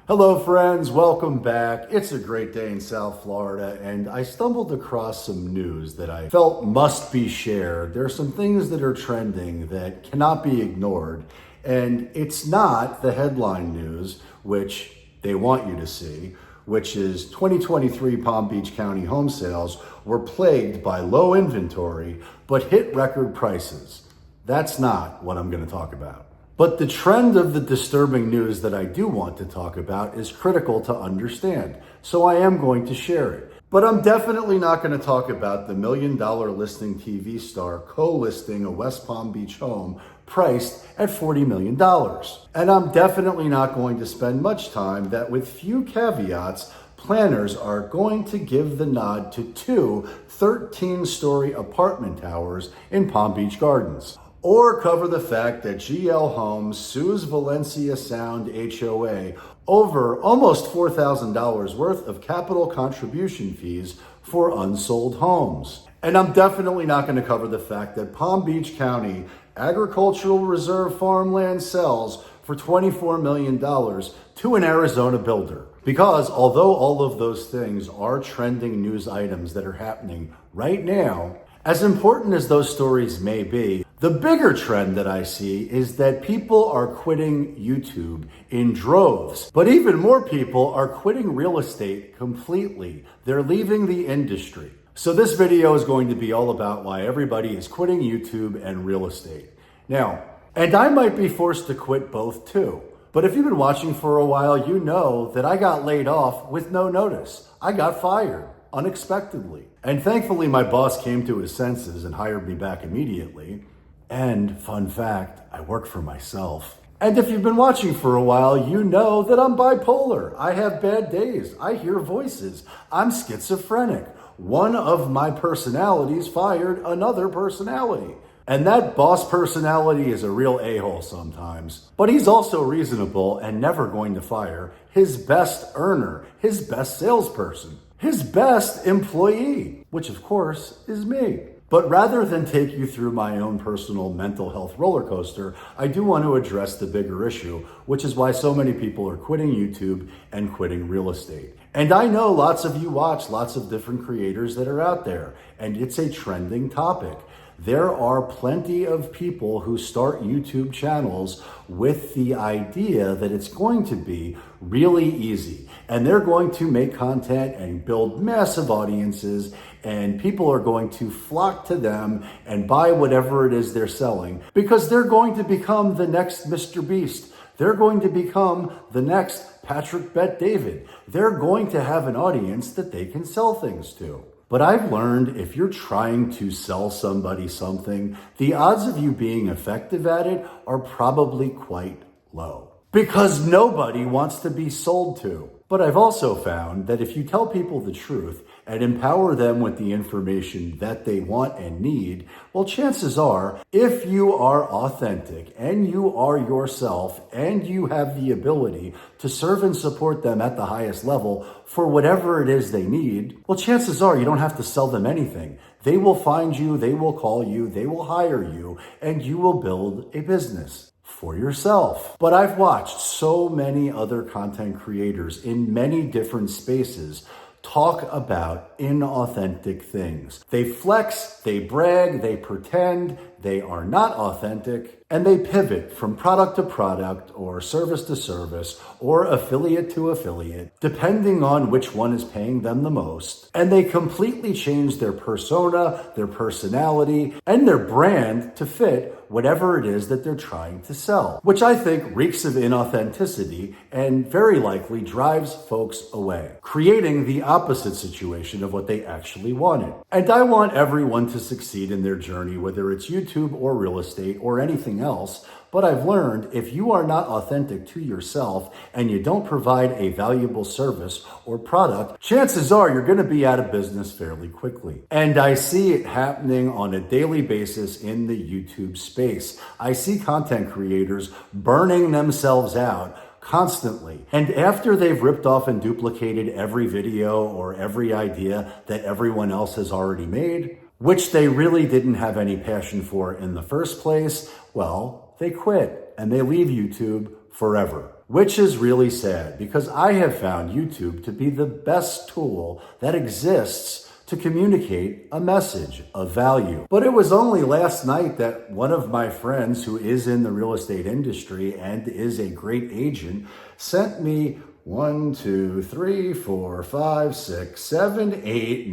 Hello friends, welcome back. It's a great day in South Florida and I stumbled across some news that I felt must be shared. There are some things that are trending that cannot be ignored, and it's not the headline news, which they want you to see, which is 2023 Palm Beach County home sales were plagued by low inventory but hit record prices. That's not what I'm going to talk about. But the trend of the disturbing news that I do want to talk about is critical to understand, so I am going to share it. But I'm definitely not going to talk about the $1 million listing TV star co-listing a West Palm Beach home priced at $40 million. And I'm definitely not going to spend much time that, with few caveats, planners are going to give the nod to two 13-story apartment towers in Palm Beach Gardens, or cover the fact that GL Homes sues Valencia Sound HOA over almost $4,000 worth of capital contribution fees for unsold homes. And I'm definitely not going to cover the fact that Palm Beach County Agricultural Reserve farmland sells for $24 million to an Arizona builder. Because although all of those things are trending news items that are happening right now, as important as those stories may be, the bigger trend that I see is that people are quitting YouTube in droves. But even more people are quitting real estate completely. They're leaving the industry. So this video is going to be all about why everybody is quitting YouTube and real estate. Now, and I might be forced to quit both too. But if you've been watching for a while, you know that I got laid off with no notice. I got fired unexpectedly. And thankfully, my boss came to his senses and hired me back immediately. And fun fact, I work for myself. And if you've been watching for a while, you know that I'm bipolar. I have bad days. I hear voices. I'm schizophrenic. One of my personalities fired another personality. And that boss personality is a real a-hole sometimes. But he's also reasonable and never going to fire his best earner, his best salesperson, his best employee, which of course is me. But rather than take you through my own personal mental health roller coaster, I do want to address the bigger issue, which is why so many people are quitting YouTube and quitting real estate. And I know lots of you watch lots of different creators that are out there, and it's a trending topic. There are plenty of people who start YouTube channels with the idea that it's going to be really easy, and they're going to make content and build massive audiences, and people are going to flock to them and buy whatever it is they're selling because they're going to become the next Mr. Beast. They're going to become the next Patrick Bet David. They're going to have an audience that they can sell things to. But I've learned if you're trying to sell somebody something, the odds of you being effective at it are probably quite low, because nobody wants to be sold to. But I've also found that if you tell people the truth and empower them with the information that they want and need, well, chances are, if you are authentic and you are yourself and you have the ability to serve and support them at the highest level for whatever it is they need, well, chances are you don't have to sell them anything. They will find you, they will call you, they will hire you, and you will build a business for yourself. But I've watched so many other content creators in many different spaces talk about inauthentic things. They flex, they brag, they pretend, they are not authentic, and they pivot from product to product or service to service or affiliate to affiliate, depending on which one is paying them the most. And they completely change their persona, their personality, and their brand to fit whatever it is that they're trying to sell, which I think reeks of inauthenticity and very likely drives folks away, creating the opposite situation of what they actually wanted. And I want everyone to succeed in their journey, whether it's YouTube or real estate or anything else. But I've learned if you are not authentic to yourself and you don't provide a valuable service or product, chances are you're going to be out of business fairly quickly. And I see it happening on a daily basis in the YouTube space. I see content creators burning themselves out constantly. And after they've ripped off and duplicated every video or every idea that everyone else has already made, which they really didn't have any passion for in the first place, well, they quit and they leave YouTube forever. which is really sad because I have found YouTube to be the best tool that exists to communicate a message of value. But it was only last night that one of my friends who is in the real estate industry and is a great agent sent me 1, 2, 3, 4, 5, 6, 7, 8,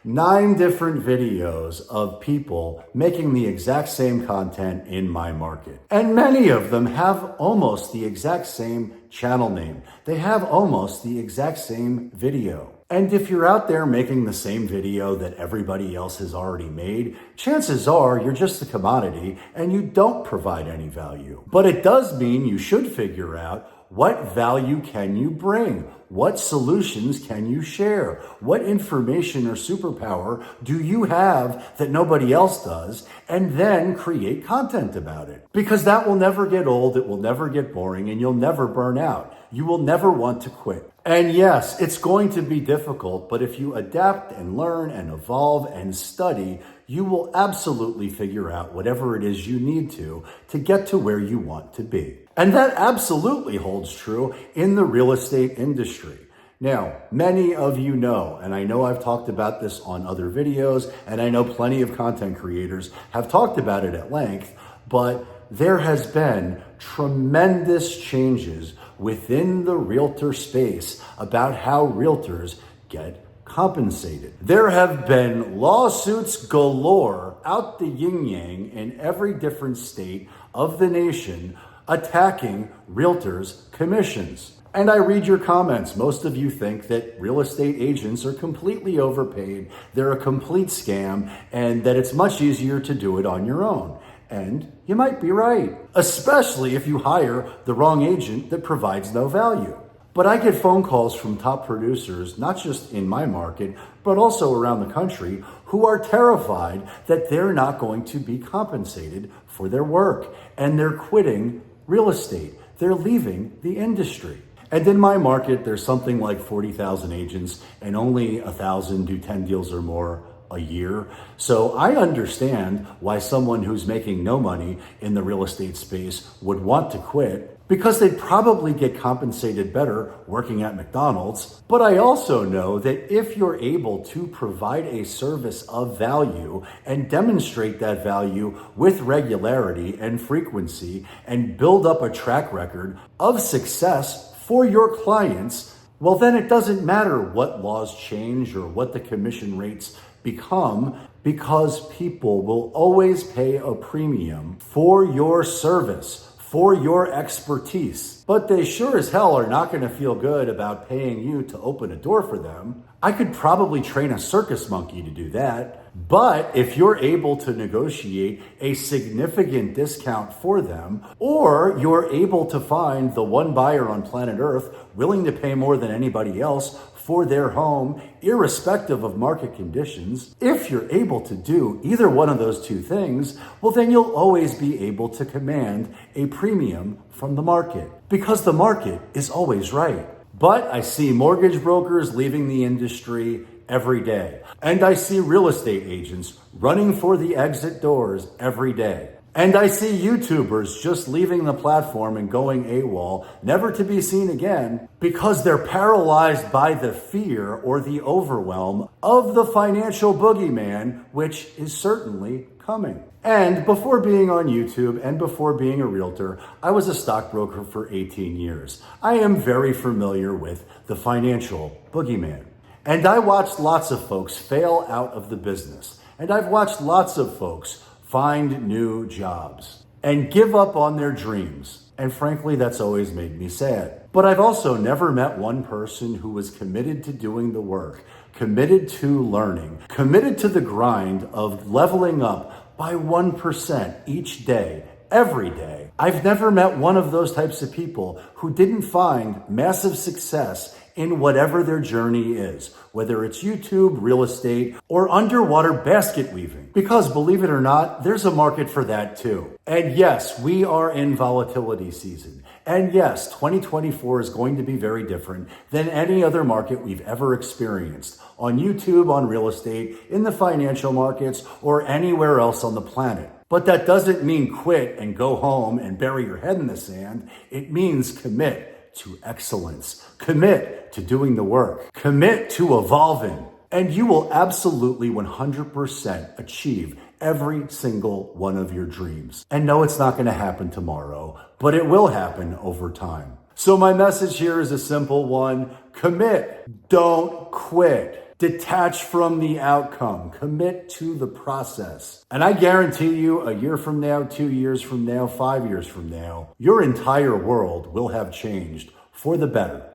9 different videos of people making the exact same content in my market. And many of them have almost the exact same channel name. They have almost the exact same video. And if you're out there making the same video that everybody else has already made, chances are you're just a commodity and you don't provide any value. But it does mean you should figure out what value can you bring? What solutions can you share? What information or superpower do you have that nobody else does? And then create content about it. Because that will never get old, it will never get boring, and you'll never burn out. You will never want to quit. And yes, it's going to be difficult, but if you adapt and learn and evolve and study, you will absolutely figure out whatever it is you need to get to where you want to be. And that absolutely holds true in the real estate industry. Now, many of you know, and I know I've talked about this on other videos, and I know plenty of content creators have talked about it at length, but there has been tremendous changes within the realtor space about how realtors get compensated. There have been lawsuits galore out the yin-yang in every different state of the nation attacking realtors' commissions. And I read your comments. Most of you think that real estate agents are completely overpaid, they're a complete scam, and that it's much easier to do it on your own. And you might be right, especially if you hire the wrong agent that provides no value. But I get phone calls from top producers, not just in my market, but also around the country, who are terrified that they're not going to be compensated for their work. And they're quitting real estate. They're leaving the industry. And in my market, there's something like 40,000 agents, and only 1,000 do 10 deals or more a year. So I understand why someone who's making no money in the real estate space would want to quit, because they'd probably get compensated better working at McDonald's. But I also know that if you're able to provide a service of value and demonstrate that value with regularity and frequency and build up a track record of success for your clients, well, then it doesn't matter what laws change or what the commission rates become, because people will always pay a premium for your service, for your expertise. But they sure as hell are not going to feel good about paying you to open a door for them. I could probably train a circus monkey to do that. But if you're able to negotiate a significant discount for them, or you're able to find the one buyer on planet Earth willing to pay more than anybody else for their home, irrespective of market conditions, if you're able to do either one of those two things, well, then you'll always be able to command a premium from the market, because the market is always right. But I see mortgage brokers leaving the industry every day. And I see real estate agents running for the exit doors every day. And I see YouTubers just leaving the platform and going AWOL, never to be seen again, because they're paralyzed by the fear or the overwhelm of the financial boogeyman, which is certainly coming. And before being on YouTube and before being a realtor, I was a stockbroker for 18 years. I am very familiar with the financial boogeyman. And I watched lots of folks fail out of the business. And I've watched lots of folks find new jobs and give up on their dreams. And frankly, that's always made me sad. But I've also never met one person who was committed to doing the work, committed to learning, committed to the grind of leveling up by 1% each day, every day. I've never met one of those types of people who didn't find massive success in whatever their journey is, whether it's YouTube, real estate, or underwater basket weaving. Because believe it or not, there's a market for that too. And yes, we are in volatility season. And yes, 2024 is going to be very different than any other market we've ever experienced on YouTube, on real estate, in the financial markets, or anywhere else on the planet. But that doesn't mean quit and go home and bury your head in the sand. It means commit to excellence, commit to doing the work, commit to evolving, and you will absolutely 100% achieve every single one of your dreams. And no, it's not going to happen tomorrow, but it will happen over time. So my message here is a simple one. Commit. Don't quit. Detach from the outcome. Commit to the process. And I guarantee you, a year from now, 2 years from now, 5 years from now, your entire world will have changed for the better.